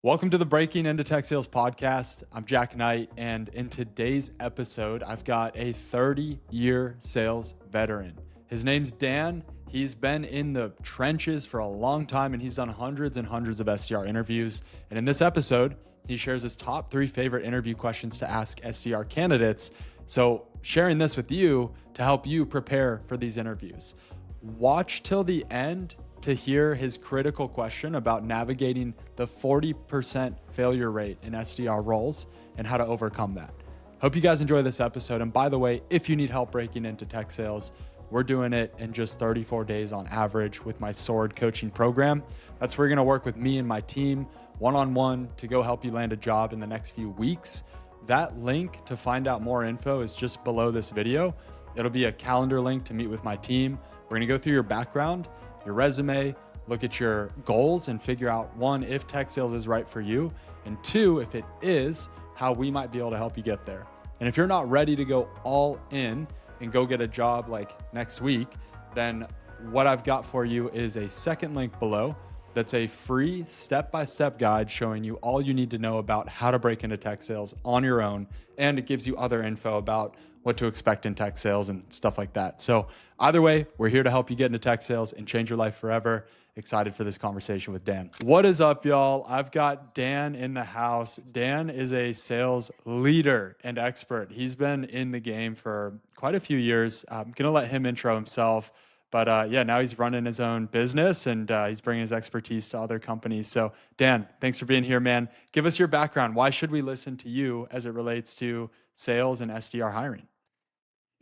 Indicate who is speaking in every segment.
Speaker 1: Welcome to the Breaking into Tech Sales podcast. I'm Jack Knight, and in today's episode, I've got a 30-year sales veteran. His name's Dan. He's been in the trenches for a long time, and he's done hundreds and hundreds of SDR interviews. And in this episode, he shares his top 3 favorite interview questions to ask SDR candidates. So sharing this with you to help you prepare for these interviews. Watch till the end to hear his critical question about navigating the 40% failure rate in SDR roles and how to overcome that. Hope you guys enjoy this episode. And by the way, if you need help breaking into tech sales, we're doing it in just 34 days on average with my Sword coaching program. That's where you're going to work with me and my team one-on-one to go help you land a job in the next few weeks. That link to find out more info is just below this video. It'll be a calendar link to meet with my team. We're going to go through your background, your resume, look at your goals and figure out 1, if tech sales is right for you, and 2, if it is, how we might be able to help you get there. And if you're not ready to go all in and go get a job like next week, then what I've got for you is a second link below. That's a free step-by-step guide showing you all you need to know about how to break into tech sales on your own. And it gives you other info about what to expect in tech sales and stuff like that. So either way, we're here to help you get into tech sales and change your life forever. Excited for this conversation with Dan. What is up, y'all? I've got Dan in the house. Dan is a sales leader and expert. He's been in the game for quite a few years. I'm going to let him intro himself. But yeah, now he's running his own business and he's bringing his expertise to other companies. So Dan, thanks for being here, man. Give us your background. Why should we listen to you as it relates to sales and SDR hiring?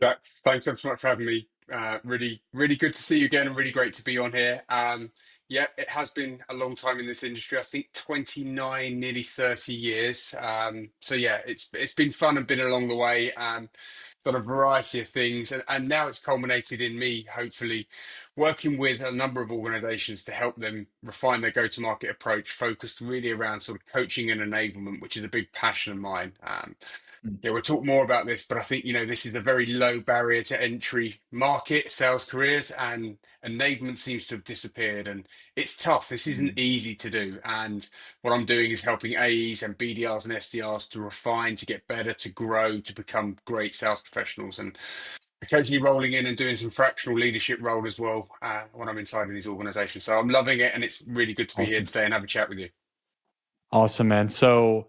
Speaker 2: Jack, thanks so much for having me. Really good to see you again, and really great to be on here. Yeah, it has been a long time in this industry. I think 29, nearly 30 years. So yeah, it's been fun and been along the way. Done a variety of things, and now it's culminated in me, hopefully, working with a number of organizations to help them refine their go-to-market approach, focused really around sort of coaching and enablement, which is a big passion of mine.
Speaker 1: Mm.
Speaker 2: Yeah, we'll talk more about this, but I think, this is a very low barrier to entry market, sales careers, and enablement seems to have disappeared. And it's tough. This isn't
Speaker 1: Mm.
Speaker 2: easy to do. And what I'm doing is helping AEs and BDRs and SDRs to refine, to get better, to grow, to become great sales professionals. And occasionally rolling in and doing some fractional leadership role as well when I'm inside of these organizations. So I'm loving it. And it's really good to be here
Speaker 1: Awesome.
Speaker 2: today and have a chat with you.
Speaker 1: Awesome, man. So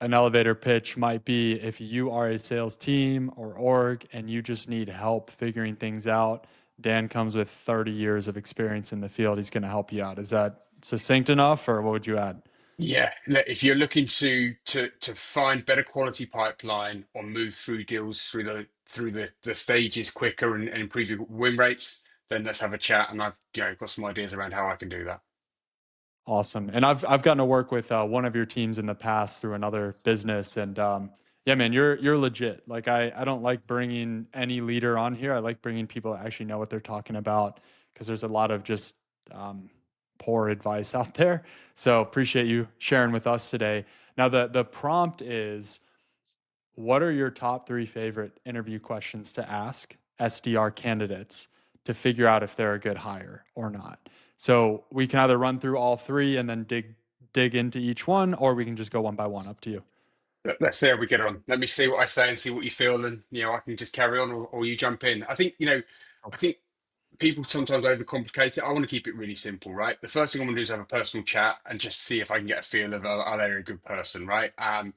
Speaker 1: an elevator pitch might be if you are a sales team or org and you just need help figuring things out, Dan comes with 30 years of experience in the field. He's going to help you out. Is that succinct enough, or what would you add?
Speaker 2: Yeah, look, if you're looking to find better quality pipeline or move through deals through the stages quicker and improve your win rates, then let's have a chat. And I've got some ideas around how I can do that.
Speaker 1: Awesome. And I've gotten to work with one of your teams in the past through another business, and yeah, man, you're legit. Like I don't like bringing any leader on here. I like bringing people that actually know what they're talking about because there's a lot of just poor advice out there. So appreciate you sharing with us today. Now the prompt is, what are your top 3 favorite interview questions to ask SDR candidates to figure out if they're a good hire or not? So we can either run through all 3 and then dig into each one, or we can just go one by one. Up to you.
Speaker 2: Let's see how we get on. Let me see what I say and see what you feel, and I can just carry on, or you jump in. I think people sometimes overcomplicate it. I want to keep it really simple, right? The first thing I want to do is have a personal chat and just see if I can get a feel of are they a good person, right?
Speaker 1: Mm.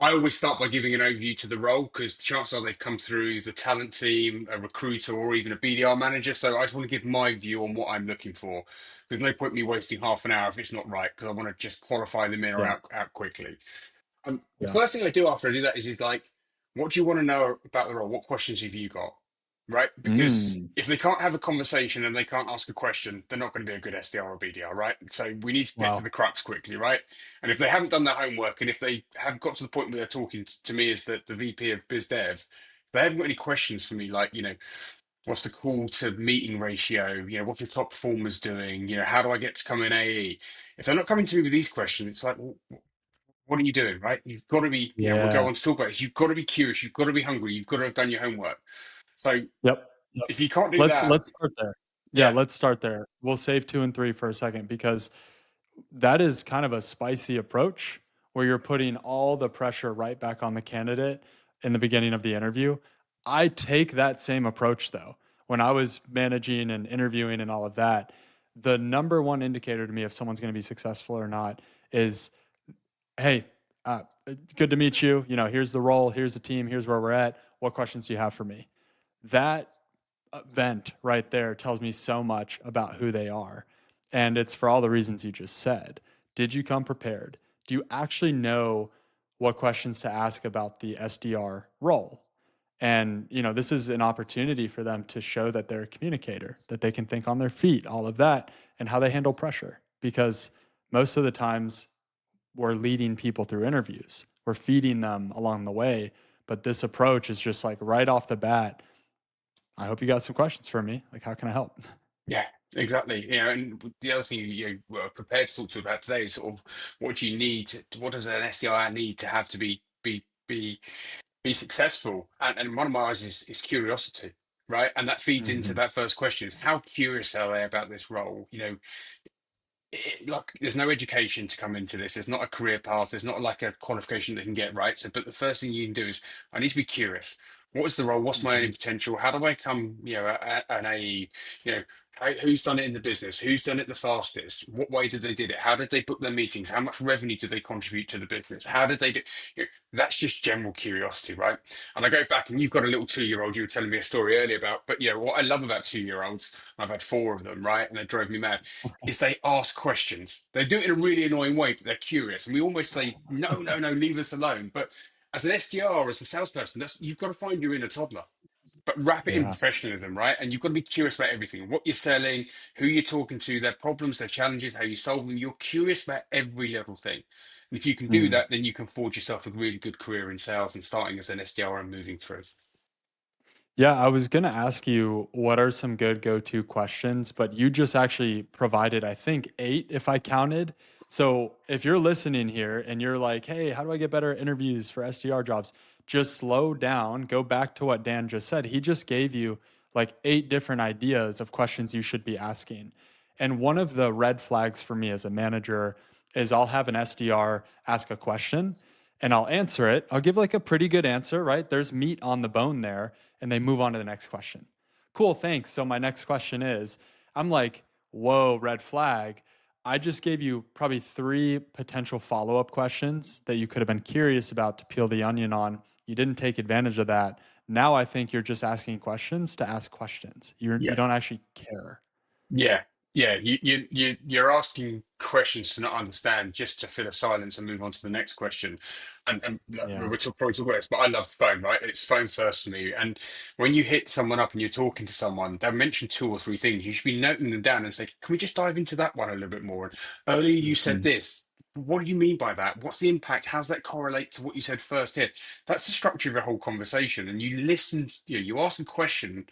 Speaker 2: I always start by giving an overview to the role because the chances are they've come through the talent team, a recruiter, or even a BDR manager. So I just want to give my view on what I'm looking for. There's no point me wasting half an hour if it's not right because I want to just qualify them in or
Speaker 1: Yeah.
Speaker 2: out quickly. The
Speaker 1: Yeah.
Speaker 2: first thing I do after I do that is like, what do you want to know about the role? What questions have you got? Right? Because
Speaker 1: Mm.
Speaker 2: if they can't have a conversation and they can't ask a question, they're not going to be a good SDR or BDR, right? So we need to get to
Speaker 1: Wow.
Speaker 2: the crux quickly, right? And if they haven't done their homework and if they have got to the point where they're talking to me as the VP of Biz Dev, if they haven't got any questions for me, like, what's the call to meeting ratio? What your top performers doing? How do I get to come in AE? If they're not coming to me with these questions, it's like, well, what are you doing, right? You've got to be, we'll go
Speaker 1: Yeah.
Speaker 2: on to talk about this. You've got to be curious. You've got to be hungry. You've got to have done your homework. So
Speaker 1: Yep. Yep.
Speaker 2: if you can't do
Speaker 1: Let's
Speaker 2: that,
Speaker 1: let's start there. Yeah,
Speaker 2: yeah,
Speaker 1: let's start there. We'll save 2 and 3 for a second because that is kind of a spicy approach where you're putting all the pressure right back on the candidate in the beginning of the interview. I take that same approach though. When I was managing and interviewing and all of that, the number one indicator to me if someone's going to be successful or not is, hey, good to meet you. You know, here's the role, here's the team, here's where we're at. What questions do you have for me? That event right there tells me so much about who they are. And it's for all the reasons you just said. Did you come prepared? Do you actually know what questions to ask about the SDR role? And, you know, this is an opportunity for them to show that they're a communicator, that they can think on their feet, all of that, and how they handle pressure. Because most of the times we're leading people through interviews, we're feeding them along the way. But this approach is just like right off the bat, I hope you got some questions for me. Like, how can I help?
Speaker 2: Yeah, exactly. You know, and the other thing you were prepared to talk to about today is sort of what do you need? What does an SDI need to have to be successful? And one of my eyes is curiosity, right? And that feeds into
Speaker 1: Mhm.
Speaker 2: that first question: is how curious are they about this role? You know, like there's no education to come into this. There's not a career path. There's not like a qualification they can get, right. So, but the first thing you can do is I need to be curious. What is the role? What's my earning
Speaker 1: Mhm.
Speaker 2: potential? How do I come, an AE? You know, who's done it in the business? Who's done it the fastest? What way did they did it? How did they book their meetings? How much revenue did they contribute to the business? How did they do? You know, that's just general curiosity, right? And I go back, and you've got a little 2-year-old. You were telling me a story earlier about, but yeah, what I love about 2-year-olds, I've had 4 of them, right, and they drove me mad is they ask questions. They do it in a really annoying way, but they're curious. And we almost say, no, no, no, leave us alone. But as an SDR, as a salesperson, that's you've got to find your inner toddler, but wrap it in
Speaker 1: Yeah.
Speaker 2: professionalism, right? And you've got to be curious about everything, what you're selling, who you're talking to, their problems, their challenges, how you solve them. You're curious about every little thing. And if you can do
Speaker 1: Mm.
Speaker 2: that, then you can forge yourself a really good career in sales and starting as an SDR and moving through.
Speaker 1: Yeah, I was going to ask you what are some good go-to questions, but you just actually provided, I think, 8 if I counted. So if you're listening here and you're like, hey, how do I get better at interviews for SDR jobs? Just slow down, go back to what Dan just said. He just gave you like 8 different ideas of questions you should be asking. And one of the red flags for me as a manager is I'll have an SDR ask a question and I'll answer it. I'll give like a pretty good answer, right? There's meat on the bone there, and they move on to the next question. Cool, thanks. So my next question is, I'm like, whoa, red flag. I just gave you probably 3 potential follow-up questions that you could have been curious about to peel the onion on. You didn't take advantage of that. Now I think you're just asking questions to ask questions. You don't actually care.
Speaker 2: Yeah, yeah. You're asking questions to not understand, just to fill a silence and move on to the next question. And like,
Speaker 1: Yeah.
Speaker 2: we're probably talking about this, but I love phone, right? It's phone first for me. And when you hit someone up and you're talking to someone, they'll mention 2 or 3 things. You should be noting them down and say, "Can we just dive into that one a little bit more?" And earlier you said
Speaker 1: Mhm.
Speaker 2: this. What do you mean by that? What's the impact? How's that correlate to what you said first here? That's the structure of the whole conversation. And you listen, you ask a question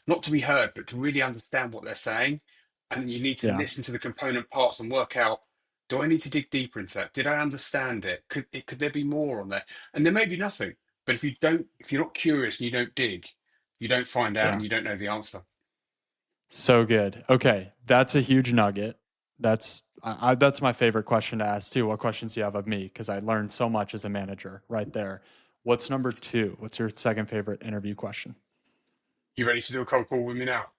Speaker 2: not to be heard, but to really understand what they're saying. And you need to
Speaker 1: Yeah.
Speaker 2: listen to the component parts and work out, do I need to dig deeper into that? Did I understand it? Could there be more on there? And there may be nothing. But if you're not curious and you don't dig, you don't find out and
Speaker 1: Yeah.
Speaker 2: you don't know the answer.
Speaker 1: So good. Okay, that's a huge nugget. That's my favorite question to ask too. What questions do you have of me? Because I learned so much as a manager right there. What's number 2? What's your second favorite interview question?
Speaker 2: You ready to do a cold call with me now?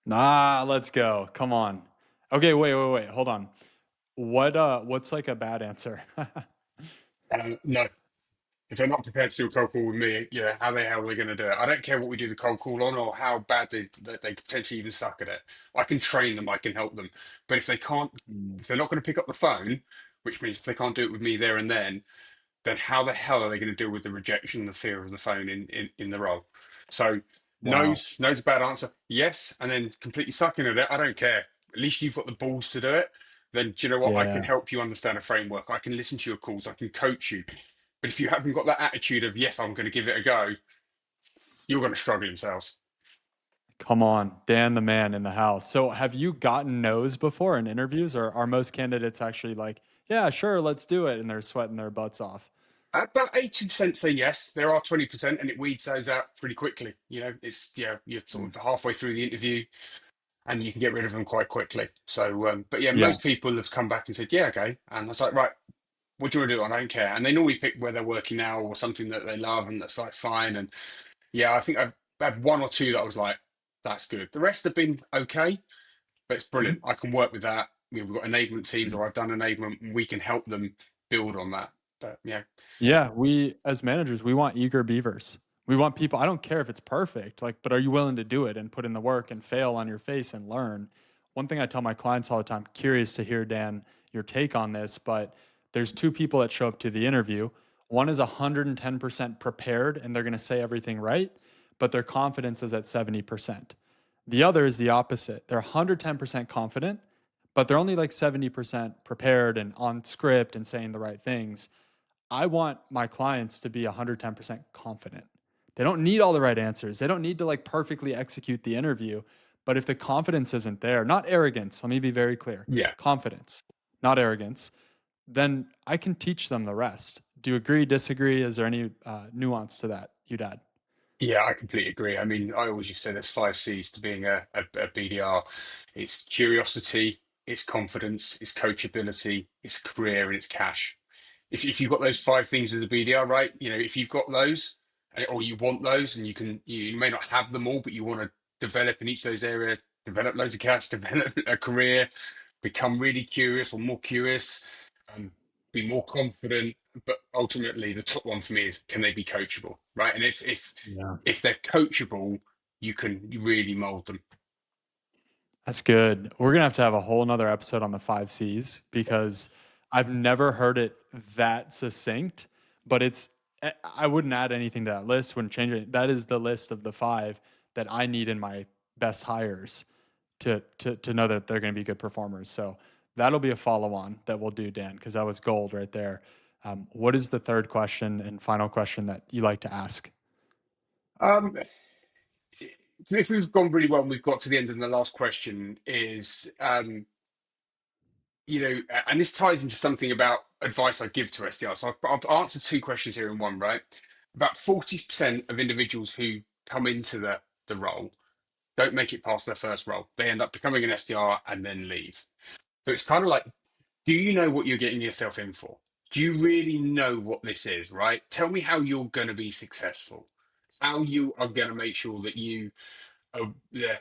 Speaker 1: Let's go. Come on. Okay, wait. Hold on. What's like a bad answer?
Speaker 2: No. If they're not prepared to do a cold call with me, yeah, how the hell are they going to do it? I don't care what we do the cold call on or how bad they could potentially even suck at it. I can train them, I can help them. But if they can't,
Speaker 1: Mm,
Speaker 2: if they're not going to pick up the phone, which means if they can't do it with me there and then how the hell are they going to deal with the rejection and the fear of the phone in the role? So
Speaker 1: wow.
Speaker 2: no's a bad answer. Yes, and then completely sucking at it. I don't care. At least you've got the balls to do it. Then do you know what? I can
Speaker 1: Yeah.
Speaker 2: help you understand a framework. I can listen to your calls. I can coach you. But if you haven't got that attitude of yes, I'm going to give it a go, you're going to struggle in sales.
Speaker 1: Come on, Dan the man in the house. So have you gotten no's before in interviews, or are most candidates actually like, yeah, sure, let's do it, and they're sweating their butts off?
Speaker 2: About 80% say yes. There are 20%, and it weeds those out pretty quickly. You're sort
Speaker 1: Mm,
Speaker 2: of halfway through the interview. and you can get rid of them quite quickly. So, but yeah,
Speaker 1: Yeah.
Speaker 2: most people have come back and said, yeah, okay. And I was like, right, what do you want to do? I don't care. And they normally pick where they're working now or something that they love, and that's like fine. And yeah, I think I've had one or two that I was like, that's good. The rest have been okay, but it's brilliant. I can work with that. We've got enablement teams,
Speaker 1: Mhm.
Speaker 2: or I've done enablement, and we can help them build on that. But yeah,
Speaker 1: Yeah, we as managers, we want eager beavers. We want people, I don't care if it's perfect, like, but are you willing to do it and put in the work and fail on your face and learn? One thing I tell my clients all the time, curious to hear, Dan, your take on this, but there's two people that show up to the interview. One is 110% prepared and they're going to say everything right, but their confidence is at 70%. The other is the opposite. They're 110% confident, but they're only like 70% prepared and on script and saying the right things. I want my clients to be 110% confident. They don't need all the right answers. They don't need to like perfectly execute the interview. But if the confidence isn't there, not arrogance, let me be very clear,
Speaker 2: yeah.
Speaker 1: confidence, not arrogance, then I can teach them the rest. Do you agree, disagree? Is there any nuance to that you'd add?
Speaker 2: Yeah, I completely agree. I mean, I always used to say there's five C's to being a BDR. It's curiosity, it's confidence, it's coachability, it's career, and it's cash. If you've got those five things as a BDR, right? You know, if you've got those, or you want those, and you may not have them all, but you want to develop in each of those areas, develop loads of cash, develop a career, become really curious or more curious, um, be more confident. But ultimately, the top one for me is, can they be coachable, right? And
Speaker 1: Yeah.
Speaker 2: if they're coachable, you can really mold them.
Speaker 1: That's good. We're gonna have to have a whole nother episode on the five C's because I've never heard it that succinct, but I wouldn't add anything to that list, wouldn't change it. That is the list of the five that I need in my best hires to know that they're gonna be good performers. So that'll be a follow on that we'll do, Dan, because that was gold right there. What is the third question and final question that you like to ask?
Speaker 2: Um, if we've gone really well and we've got to the end, and the last question is, and this ties into something about advice I give to SDR. So I've answered two questions here in one, right? About 40% of individuals who come into the role don't make it past their first role. They end up becoming an SDR and then leave. So it's kind of like, do you know what you're getting yourself in for? Do you really know what this is, right? Tell me how you're going to be successful, how you are going to make sure that you yeah,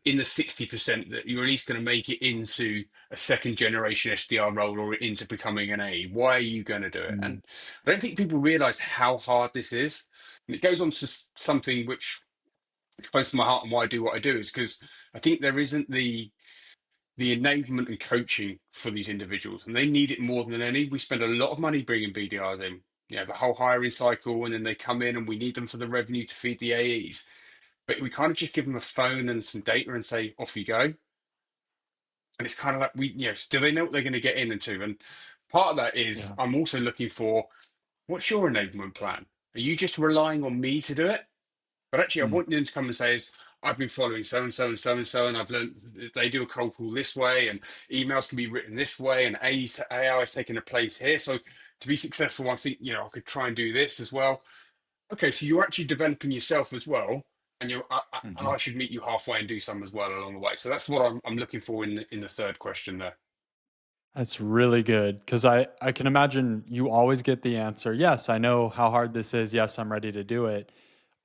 Speaker 2: in the 60% that you're at least going to make it into a second generation SDR role or into becoming an A. Why are you going to do it?
Speaker 1: Mm,
Speaker 2: And I don't think people realize how hard this is. And it goes on to something which is close to my heart and why I do what I do is because I think there isn't the enablement and coaching for these individuals, and they need it more than any. We spend a lot of money bringing BDRs in, the whole hiring cycle, and then they come in and we need them for the revenue to feed the AEs, but we kind of just give them a phone and some data and say, off you go. And it's kind of like, do they know what they're going to get in into? And part of that is
Speaker 1: yeah.
Speaker 2: I'm also looking for, what's your enablement plan? Are you just relying on me to do it? But actually, I
Speaker 1: Mm,
Speaker 2: want them to come and say, I've been following so and so and so and so, and I've learned that they do a cold call this way, and emails can be written this way, and AI is taking a place here. So to be successful, I think, I could try and do this as well. Okay, so you're actually developing yourself as well, and and I
Speaker 1: mhm.
Speaker 2: should meet you halfway and do some as well along the way. So that's what I'm looking for in the third question there.
Speaker 1: That's really good because I can imagine you always get the answer, yes, I know how hard this is. Yes, I'm ready to do it.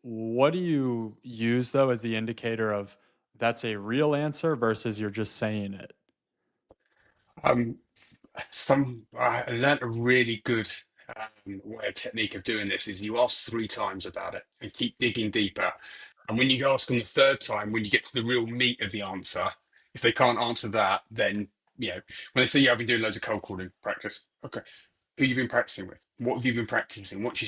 Speaker 1: What do you use though as the indicator of that's a real answer versus you're just saying it?
Speaker 2: Um, I learned a really good way of technique of doing this is you ask three times about it and keep digging deeper. And when you ask them the third time, when you get to the real meat of the answer, if they can't answer that, then when they say, "Yeah, I've been doing loads of cold calling practice," okay, who you been practicing with? What have you been practicing? What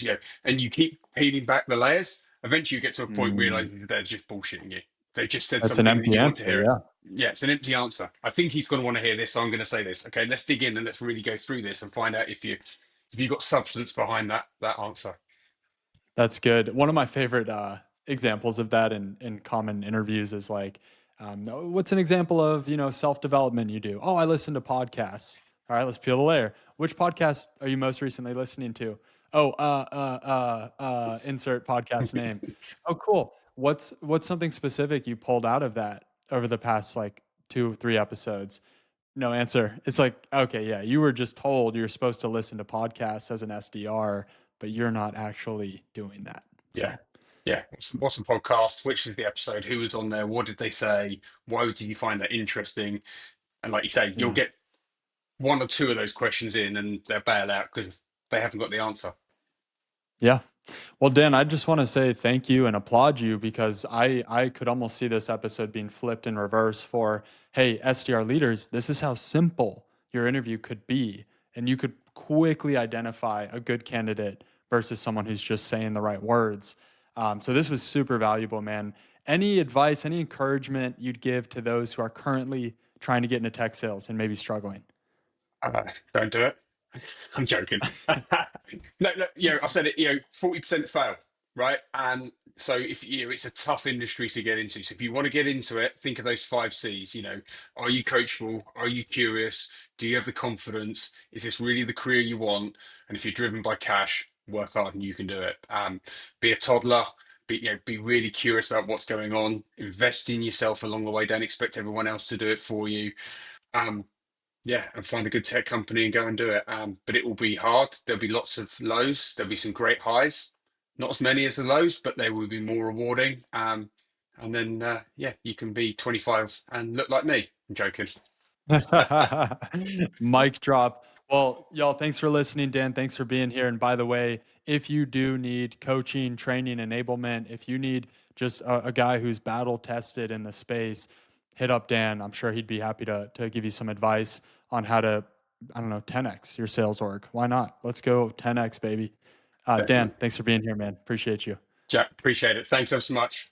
Speaker 2: and you keep peeling back the layers. Eventually, you get to a point
Speaker 1: Mm,
Speaker 2: realizing they're just bullshitting you. They just said
Speaker 1: that's an
Speaker 2: something that
Speaker 1: empty
Speaker 2: you want to
Speaker 1: answer.
Speaker 2: hear.
Speaker 1: Yeah.
Speaker 2: Yeah, it's an empty answer. I think he's going to want to hear this, so I'm going to say this. Okay, let's dig in and let's really go through this and find out if you got substance behind that answer.
Speaker 1: That's good. One of my favorite examples of that in common interviews is like, what's an example of self development you do? Oh, I listen to podcasts. All right, let's peel the layer. Which podcast are you most recently listening to? Oh, insert podcast name. Oh, cool. What's something specific you pulled out of that? over the past like 2, 3 episodes? No answer. It's like, okay, yeah, you were just told you're supposed to listen to podcasts as an SDR, but you're not actually doing that.
Speaker 2: Yeah.
Speaker 1: So,
Speaker 2: Yeah. What's the podcast? Which is the episode? Who was on there? What did they say? Why did you find that interesting? And like you say, you'll
Speaker 1: yeah.
Speaker 2: get one or two of those questions in and they'll bail out because they haven't got the answer.
Speaker 1: Yeah. Well, Dan, I just want to say thank you and applaud you because I could almost see this episode being flipped in reverse for, hey, SDR leaders, this is how simple your interview could be. And you could quickly identify a good candidate versus someone who's just saying the right words. So this was super valuable, man. Any advice, any encouragement you'd give to those who are currently trying to get into tech sales and maybe struggling?
Speaker 2: Don't do it. I'm joking. No, no, I said it, 40% fail, right? And so if it's a tough industry to get into. So if you want to get into it, think of those 5 C's, are you coachable? Are you curious? Do you have the confidence? Is this really the career you want? And if you're driven by cash, work hard and you can do it. Be a toddler. Be really curious about what's going on. Invest in yourself along the way. Don't expect everyone else to do it for you. Um, yeah, and find a good tech company and go and do it. But it will be hard. There'll be lots of lows. There'll be some great highs. Not as many as the lows, but they will be more rewarding. And then, you can be 25 and look like me. I'm joking.
Speaker 1: Mic drop. Well, y'all, thanks for listening, Dan. Thanks for being here. And by the way, if you do need coaching, training, enablement, if you need just a guy who's battle tested in the space, hit up Dan. I'm sure he'd be happy to give you some advice on how to, I don't know, 10x your sales org. Why not? Let's go 10x, baby. Dan,
Speaker 2: Definitely.
Speaker 1: thanks for being here, man. Appreciate you.
Speaker 2: Jack, appreciate it. Thanks ever so much.